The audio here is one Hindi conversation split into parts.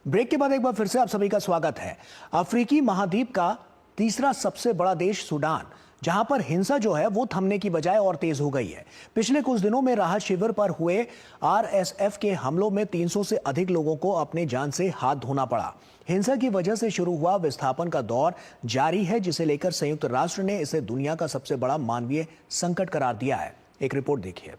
ब्रेक के बाद एक बार फिर से आप सभी का स्वागत है। अफ्रीकी महाद्वीप का तीसरा सबसे बड़ा देश सूडान, जहां पर हिंसा जो है वो थमने की बजाय और तेज हो गई है। पिछले कुछ दिनों में राहत शिविर पर हुए आरएसएफ के हमलों में 300 से अधिक लोगों को अपने जान से हाथ धोना पड़ा। हिंसा की वजह से शुरू हुआ विस्थापन का दौर जारी है, जिसे लेकर संयुक्त राष्ट्र ने इसे दुनिया का सबसे बड़ा मानवीय संकट करार दिया है। एक रिपोर्ट देखिए।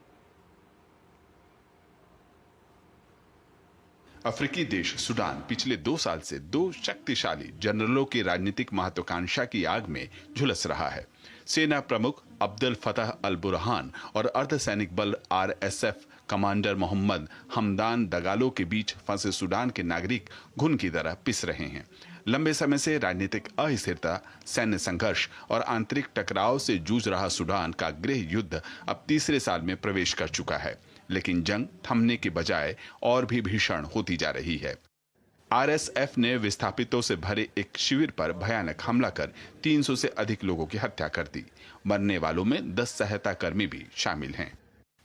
अफ्रीकी देश सूडान पिछले 2 साल से 2 शक्तिशाली जनरलों की राजनीतिक महत्वाकांक्षा की आग में झुलस रहा है। सेना प्रमुख अब्दुल फतह अल बुरहान और अर्धसैनिक बल आरएसएफ कमांडर मोहम्मद हमदान दगालो के बीच फंसे सूडान के नागरिक घुन की तरह पिस रहे हैं। लंबे समय से राजनीतिक अस्थिरता, सैन्य संघर्ष और आंतरिक टकराव से जूझ रहा सूडान का गृह युद्ध अब तीसरे साल में प्रवेश कर चुका है, लेकिन जंग थमने के बजाय और भी भीषण होती जा रही है। आरएसएफ ने विस्थापितों से भरे एक शिविर पर भयानक हमला कर 300 से अधिक लोगों की हत्या कर दी। मरने वालों में 10 सहायता कर्मी भी शामिल हैं।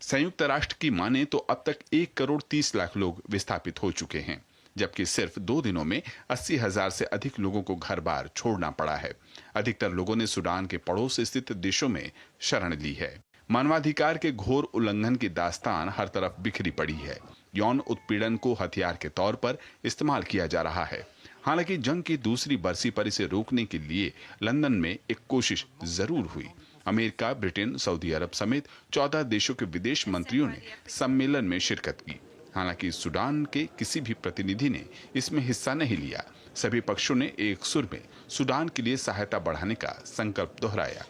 संयुक्त राष्ट्र की माने तो अब तक 1 करोड़ 30 लाख लोग विस्थापित हो चुके हैं, जबकि सिर्फ 2 दिनों में 80,000 से अधिक लोगों को घर बार छोड़ना पड़ा है। अधिकतर लोगों ने सूडान के पड़ोस स्थित देशों में शरण ली है। मानवाधिकार के घोर उल्लंघन की दास्तान हर तरफ बिखरी पड़ी है। यौन उत्पीड़न को हथियार के तौर पर इस्तेमाल किया जा रहा है। हालांकि जंग की दूसरी बरसी पर इसे रोकने के लिए लंदन में एक कोशिश जरूर हुई। अमेरिका, ब्रिटेन, सऊदी अरब समेत 14 देशों के विदेश मंत्रियों ने सम्मेलन में शिरकत की। हालांकि सूडान के किसी भी प्रतिनिधि ने इसमें हिस्सा नहीं लिया। सभी पक्षों ने एक सुर में सूडान के लिए सहायता बढ़ाने का संकल्प दोहराया।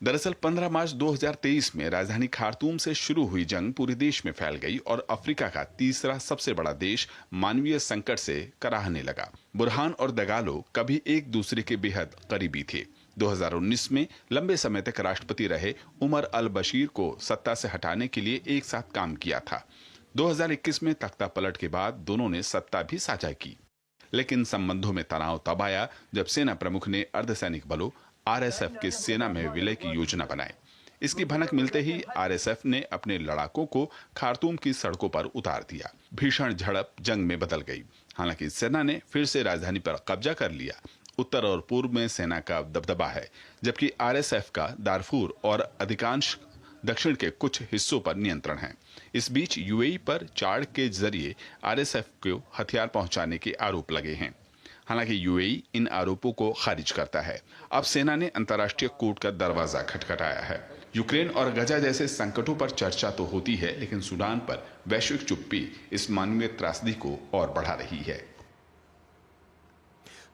दरअसल 15 मार्च 2023 में राजधानी खार्तूम से शुरू हुई जंग पूरे देश में फैल गई और अफ्रीका का तीसरा सबसे बड़ा देश मानवीय संकट से कराहने लगा। बुरहान और दगालो कभी एक दूसरे के बेहद करीबी थे। 2019 में लंबे समय तक राष्ट्रपति रहे उमर अल बशीर को सत्ता से हटाने के लिए एक साथ काम किया था। 2021 में तख्ता पलट के बाद दोनों ने सत्ता भी साझा की, लेकिन संबंधों में तनाव तब आया जब सेना प्रमुख ने अर्धसैनिक बलों आरएसएफ के सेना में विलय की योजना बनाई। इसकी भनक मिलते ही आरएसएफ ने अपने लड़ाकों को खार्तूम की सड़कों पर उतार दिया। भीषण झड़प जंग में बदल गई। हालांकि सेना ने फिर से राजधानी पर कब्जा कर लिया। उत्तर और पूर्व में सेना का दबदबा है, जबकि आरएसएफ का दारफूर और अधिकांश दक्षिण के कुछ हिस्सों पर नियंत्रण है। इस बीच यूएई पर चाड़ के जरिए आरएसएफ को हथियार पहुंचाने के आरोप लगे हैं। हालांकि यूएई इन आरोपों को खारिज करता है। अब सेना ने अंतर्राष्ट्रीय कोर्ट का दरवाजा खटखटाया है। यूक्रेन और गजा जैसे संकटों पर चर्चा तो होती है, लेकिन सूडान पर वैश्विक चुप्पी इस मानवीय त्रासदी को और बढ़ा रही है।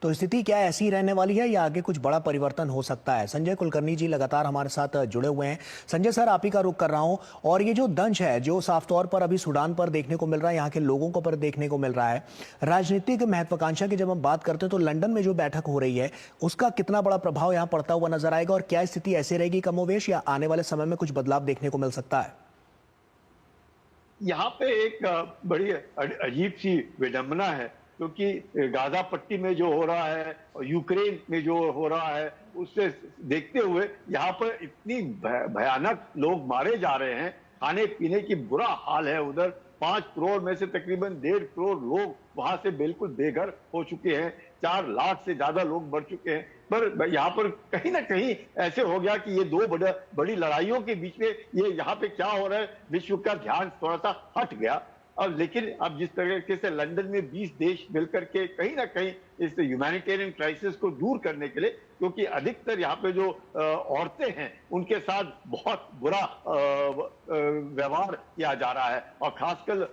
तो स्थिति क्या ऐसी रहने वाली है या आगे कुछ बड़ा परिवर्तन हो सकता है? संजय कुलकर्णी जी लगातार हमारे साथ जुड़े हुए हैं। संजय सर, आप ही का रुख कर रहा हूं। और ये जो दंश है जो साफ तौर पर अभी सूडान पर देखने को मिल रहा है, यहाँ के लोगों को पर देखने को मिल रहा है, राजनीतिक महत्वाकांक्षा की जब हम बात करते हैं तो लंदन में जो बैठक हो रही है उसका कितना बड़ा प्रभाव यहाँ पड़ता हुआ नजर आएगा और क्या स्थिति ऐसी रहेगी कमोवेश, या आने वाले समय में कुछ बदलाव देखने को मिल सकता है? यहाँ पे एक बड़ी अजीब सी विडंबना है, क्योंकि गाजा पट्टी में जो हो रहा है और यूक्रेन में जो हो रहा है उससे देखते हुए यहाँ पर इतनी भयानक लोग मारे जा रहे हैं। खाने पीने की बुरा हाल है। उधर 5 करोड़ में से तकरीबन 1.5 करोड़ लोग वहां से बिल्कुल बेघर हो चुके हैं। 4 लाख से ज्यादा लोग मर चुके हैं। पर यहाँ पर कहीं ना कहीं ऐसे हो गया कि ये 2 बड़ी लड़ाइयों के बीच में ये यहाँ पे क्या हो रहा है, विश्व का ध्यान थोड़ा सा हट गया। अब लेकिन अब जिस तरीके से लंदन में 20 देश मिलकर के कहीं ना कहीं इस ह्यूमैनिटेरियन क्राइसिस को दूर करने के लिए, क्योंकि अधिकतर यहाँ पे जो औरतें हैं उनके साथ बहुत बुरा व्यवहार किया जा रहा है, और खासकर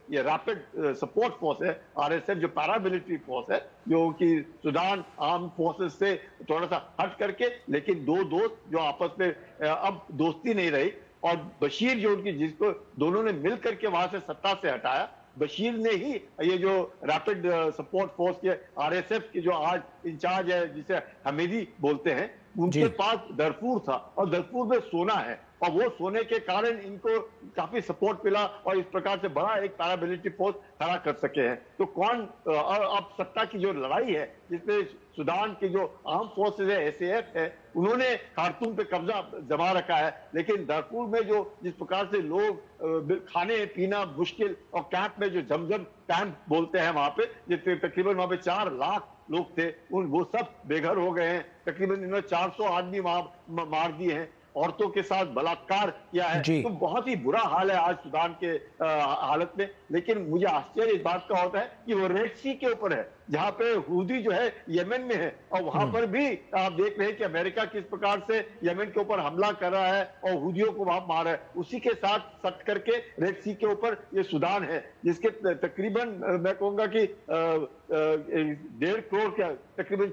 ये रैपिड सपोर्ट फोर्स है आरएसएफ, जो पैरामिलिट्री फोर्स है, जो कि सूडान आर्म फोर्सेस से थोड़ा सा हट करके, लेकिन 2 दोस्त जो आपस में अब दोस्ती नहीं रही, और बशीर जो उनकी, जिसको दोनों ने मिलकर के वहां से सत्ता से हटाया, बशीर ने ही ये जो रैपिड सपोर्ट फोर्स के आरएसएफ के जो आज इंचार्ज है, जिसे हमीदी बोलते हैं, उनके पास दरफूर था और दरफूर में सोना है। और वो सोने के कारण इनको काफी सपोर्ट मिला और इस प्रकार से बड़ा एक पैरामिलिट्री फोर्स खड़ा कर सके हैं। तो कौन और अब सत्ता की जो लड़ाई है जिसमें सूडान की जो आर्म फोर्सेज है, एसएएफ है, उन्होंने खार्तूम पे कब्जा जमा रखा है, लेकिन दारफूर में जो जिस प्रकार से लोग खाने पीना मुश्किल और कैंप में जो जमजम कैंप बोलते हैं वहां पे, जितने तकरीबन वहां पे 4 लाख लोग थे, वो सब बेघर हो गए हैं। तकरीबन इन्होंने 400 आदमी वहां मार दिए हैं, औरतों के साथ बलात्कार किया है। तो बहुत ही बुरा हाल है आज सूडान के हालत में। लेकिन मुझे आश्चर्य इस बात का होता है कि वो रेड सी के ऊपर है, जहां पे हुदी जो है यमन में है, और वहां पर भी आप देख रहे हैं कि अमेरिका किस प्रकार से यमन के ऊपर हमला कर रहा है और हुदियों को वहां मार रहा है। उसी के साथ सट करके रेड सी के ऊपर ये सूडान है, जिसके तकरीबन मैं कहूंगा कि 1.5 करोड़ के तकरीबन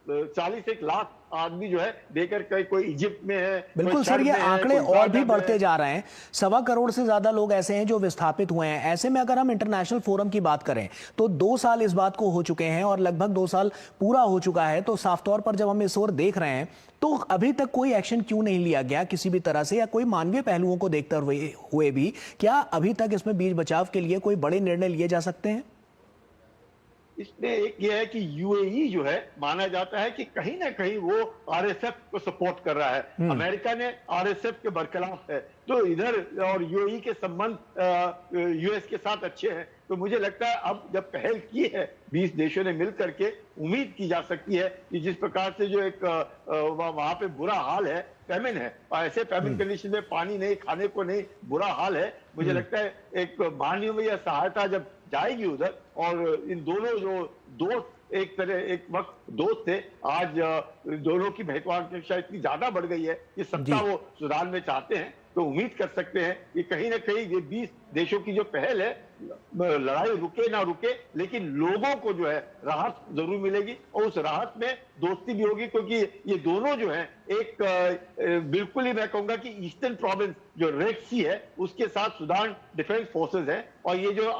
41 लाख आदमी जो है देकर कोई इजिप्ट में है। बिल्कुल सर, ये आंकड़े और भी बढ़ते जा रहे हैं। 1.25 करोड़ से ज्यादा लोग ऐसे हैं जो विस्थापित हुए हैं। ऐसे में अगर हम इंटरनेशनल फोरम की बात करें तो 2 साल इस बात को हो चुके हैं और लगभग 2 साल पूरा हो चुका है। तो साफ तौर पर जब हम इस ओर देख रहे हैं तो अभी तक कोई एक्शन क्यों नहीं लिया गया किसी भी तरह से, या कोई मानवीय पहलुओं को देखते हुए भी क्या अभी तक इसमें बीच बचाव के लिए कोई बड़े निर्णय लिए जा सकते हैं? इसमें एक ये है कि यूएई जो है माना जाता है कि कहीं ना कहीं वो आरएसएफ को सपोर्ट कर रहा है। अमेरिका ने आरएसएफ के बरखिलाफ है, तो इधर और यूएई के संबंध यूएस के साथ अच्छे हैं। तो मुझे लगता है अब जब पहल की है 20 देशों ने मिल करके, उम्मीद की जा सकती है कि जिस प्रकार से जो एक वहां पे बुरा हाल है, फैमिन है, और ऐसे फैमिन कंडीशन में पानी नहीं, खाने को नहीं, बुरा हाल है। मुझे लगता है एक मानवीय सहायता जब जाएगी उधर, और इन दोनों जो दोस्त एक वक्त दोस्त थे, आज दोनों की महत्वाकांक्षा इतनी ज्यादा बढ़ गई है कि सत्ता वो सूडान में चाहते हैं। तो उम्मीद कर सकते हैं कि कहीं ना कहीं ये 20 देशों की जो पहल है, लड़ाई रुके ना रुके, लेकिन लोगों को जो है राहत जरूर मिलेगी, और उस राहत में दोस्ती भी होगी, क्योंकि ये दोनों जो है एक बिल्कुल ही मैं कहूंगा कि ईस्टर्न प्रोविंस जो रेड सी है उसके साथ सूडान डिफेंस फोर्सेस है, और ये जो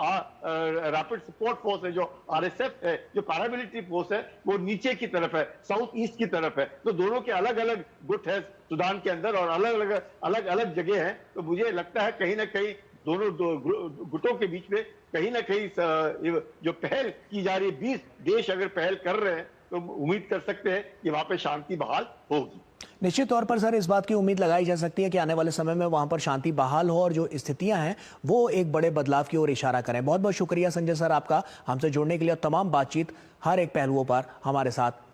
रैपिड सपोर्ट फोर्स है जो आरएसएफ है, जो पैरामिलिट्री फोर्स है, वो नीचे की तरफ है, साउथ ईस्ट की तरफ है। तो दोनों के अलग अलग गुट है सूडान के अंदर और अलग अलग जगह है। तो मुझे लगता है कहीं ना कहीं दोनों गुटों के बीच में कहीं ना कहीं जो पहल की जा रही है, 20 देश अगर पहल कर रहे हैं, तो उम्मीद कर सकते हैं कि वहां पे शांति बहाल होगी। निश्चित तौर पर सर इस बात की उम्मीद लगाई जा सकती है कि आने वाले समय में वहां पर शांति बहाल हो और जो स्थितियां हैं वो एक बड़े बदलाव की ओर इशारा करें। बहुत बहुत शुक्रिया संजय सर आपका हमसे जुड़ने के लिए, तमाम बातचीत हर एक पहलुओं पर हमारे साथ